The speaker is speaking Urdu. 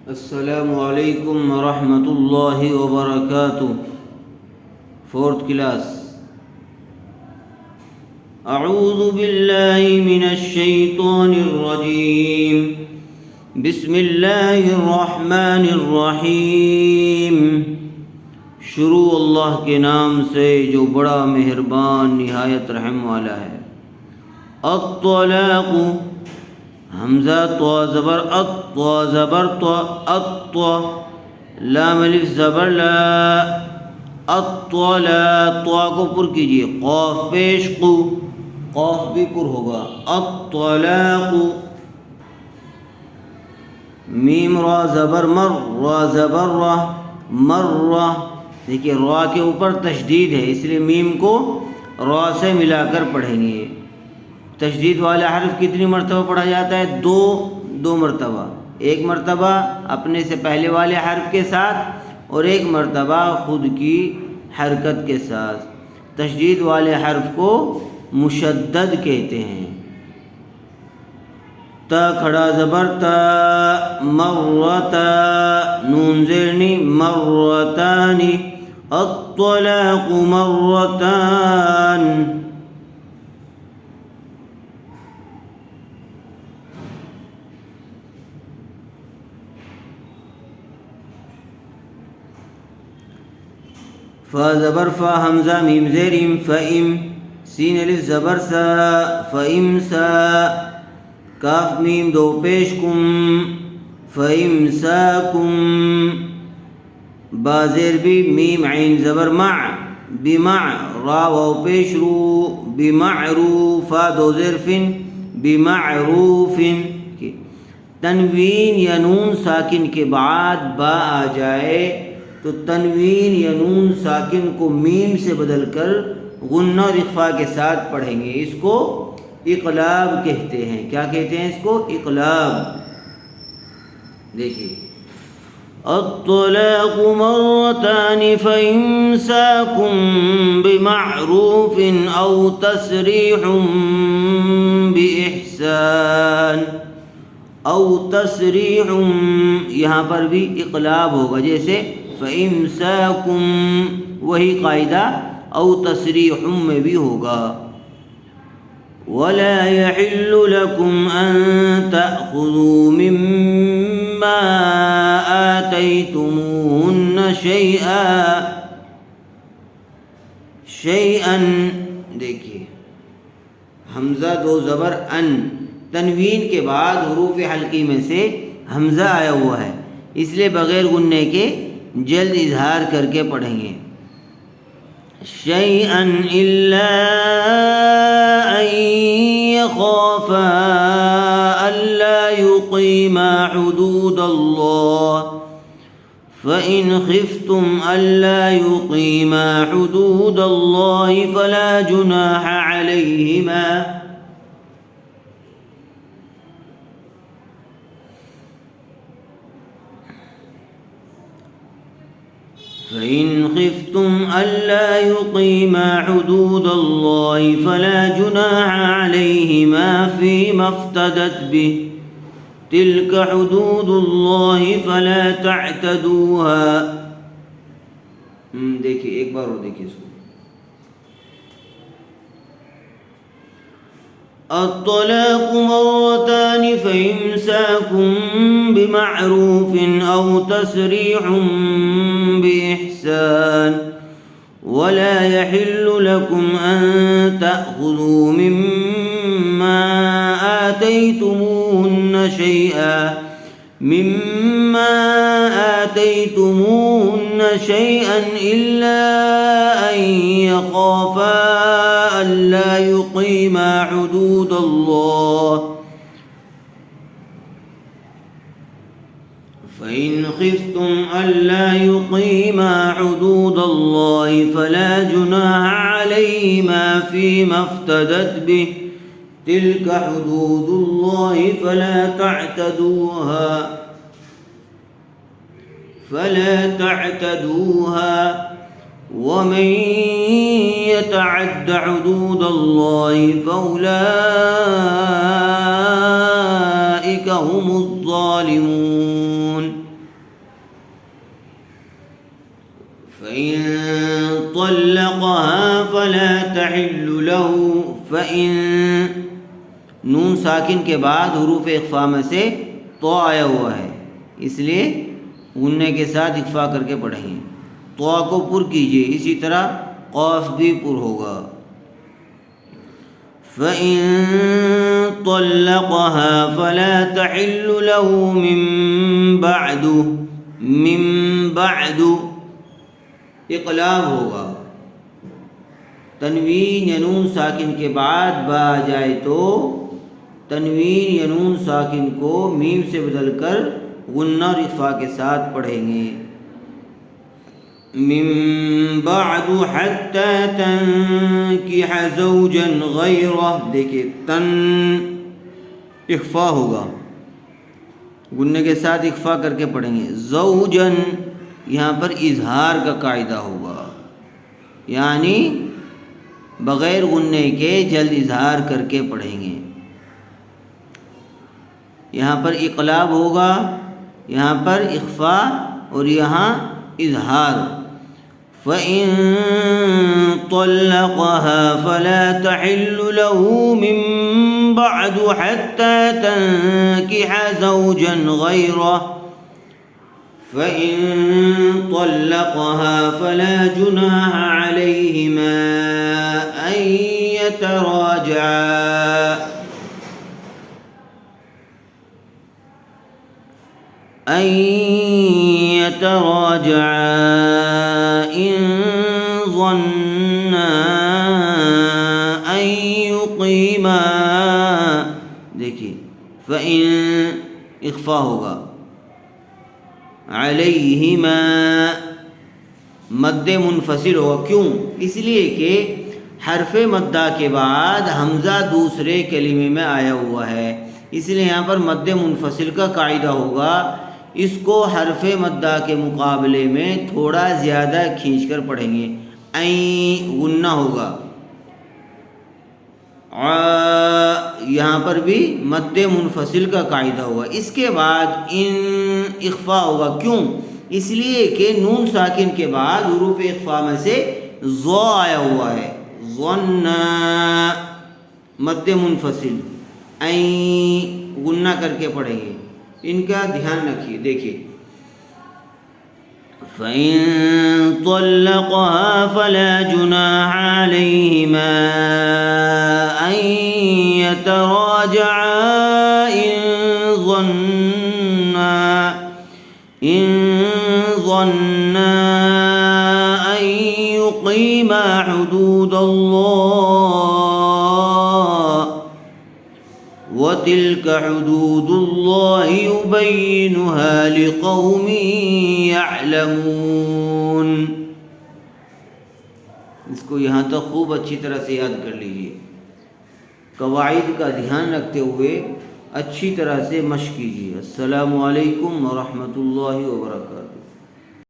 السلام علیکم ورحمۃ اللہ وبرکاتہ۔ Fourth class. اعوذ باللہ من الشیطان الرجیم، بسم اللہ الرحمن الرحیم۔ شروع اللہ کے نام سے جو بڑا مہربان نہایت رحم والا ہے۔ الطلاق، حمزہ تو زبر تو زبر تو لام الف زبر لا، الطلاق تو کو پر کیجیے، قاف پیش قو، قاف بھی پر ہوگا، الطلاق۔ میم را زبر مر، را زبر را، مر را، دیکھیے را کے اوپر تشدید ہے اس لیے میم کو را سے ملا کر پڑھیں گے۔ تشدید والا حرف کتنی مرتبہ پڑھا جاتا ہے؟ دو مرتبہ، ایک مرتبہ اپنے سے پہلے والے حرف کے ساتھ اور ایک مرتبہ خود کی حرکت کے ساتھ۔ تشدید والے حرف کو مشدد کہتے ہیں۔ تا کھڑا زبر تا، مرتا، نون زیرنی مرتانی، الطلاق مرتان۔ فا زبر فا، حمزہ میم زیریم فئم، سین الف زبر سا، فئم سا، کاف میم دو پیش کم، فئم سا کم، با زیر بھی، میم عین زبر مع، بمع، را واو پیش رو، بمعرو، فا دو زیر فن، بمعروف۔ تنوین یا نون ساکن کے بعد با آ جائے تو تنوین یا نون ساکن کو میم سے بدل کر غنہ اور اخفا کے ساتھ پڑھیں گے۔ اس کو اقلاب کہتے ہیں۔ کیا کہتے ہیں اس کو؟ اقلاب۔ دیکھیے، الطلاق مرتان فإمساكم بمعروف او تسریح بإحسان، او تسریح، یہاں پر بھی اقلاب ہوگا، جیسے فَإِمْسَاكُمْ، وہی قاعدہ او تسریح میں بھی ہوگا۔ وَلَا يَحِلُّ لَكُمْ أَن تَأْخُذُوا مِمَّا آتَيْتُمُوهُنَّ شَيْئًا، دیکھیے حمزہ دو زبر ان، تنوین کے بعد حروف حلقی میں سے حمزہ آیا ہوا ہے، اس لیے بغیر غننے کے جلد اظہار کر کے پڑھیں گے۔ شیئا الا ان یخافا الا یقیما حدود اللہ، فإن خفتم الا یقیما حدود اللہ فلا جناح علیہما، فإن خفتم ألا يقيما حدود الله فلا جناح عليهما فيما افتدت به، تلك حدود الله فلا تعتدوها۔ دیکھیے ایک بار اور دیکھیے اس کو۔ الطلاق مرتان فإمساكم بمعروف أو تسريح بإحسان، ولا يحل لكم أن تأخذوا مما آتيتموهن شيئا إلا أن يخافا ألا يقيما حدود الله، فإن خفتم ألا يقيما حدود الله فلا جناح عليهما فيما افتدت به، تلك حدود الله فلا تعتدوها، ومن يتعد حدود الله فأولئك هم الظالمون۔ فَإِن طَلَّقَهَا فَلَا تَحِلُّ لَهُ فَإِن نون ساکن کے بعد حروف اخفاء میں سے تو آیا ہوا ہے، اس لیے غنّے کے ساتھ اخفاء کر کے پڑھیں گے. تو کو پر کیجئے، اسی طرح قاف بھی پر ہوگا. فَإِن طَلَّقَهَا فَلَا تَحِلُّ لَهُ مِن بَعْدُ اقلاب ہوگا. تنوین یا نون ساکن کے بعد با آ جائے تو تنوین یا نون ساکن کو میم سے بدل کر غنہ اور اخفاء کے ساتھ پڑھیں گے. من بعد حتی تنکح زوجا غیرہ، دیکھیں تن اخفاء ہوگا، غنّے کے ساتھ اخفاء کر کے پڑھیں گے. زوجن یہاں پر اظہار کا قاعدہ ہوگا، یعنی بغیر غنّے کے جلد اظہار کر کے پڑھیں گے. یہاں پر اقلاب ہوگا، یہاں پر اخفاء اور یہاں اظہار. فَإِن طَلَّقَهَا فَلَا تَحِلُّ لَهُ مِن بَعْدُ حَتَّى تَنكِحَ زَوْجًا غَيْرَهُ. فَإِن طَلَّقَهَا فَلَا جُنَاحَ عَلَيْهِمَا أَن يَتَرَاجَعَا إِن ظَنَّا أَن يُقِيمَا، دیکھیے فَإِن اخفاء ہوگا، علیہما مد منفصل ہوگا. کیوں؟ اس لیے کہ حرف مدہ کے بعد حمزہ دوسرے کلمے میں آیا ہوا ہے، اس لیے یہاں پر مد منفصل کا قاعدہ ہوگا. اس کو حرف مدہ کے مقابلے میں تھوڑا زیادہ کھینچ کر پڑھیں گے. این غنہ ہوگا، یہاں پر بھی مد منفصل کا قاعدہ ہوگا. اس کے بعد ان اخفاء ہوگا. کیوں؟ اس لیے کہ نون ساکن کے بعد حروف اخفاء میں سے ضو آیا ہوا ہے. ظن مد منفصل، این غنہ کر کے پڑھیں گے. ان کا دھیان رکھیے. دیکھیے فَإِن طَلَّقَهَا فَلَا جُنَاحَ عَلَيْهِمَا أَن يَتَرَاجَعَا إِن ظَنَّا أَن يُقِيمَا حُدُودَ اللَّهِ وَتِلْكَ حُدُودُ اللَّهِ يُبَيِّنُهَا لِقَوْمٍ يَعْلَمُونَ. اس کو یہاں تک خوب اچھی طرح سے یاد کر لیجیے. قواعد کا دھیان رکھتے ہوئے اچھی طرح سے مشق کیجیے. السلام علیکم ورحمۃ اللہ وبرکاتہ.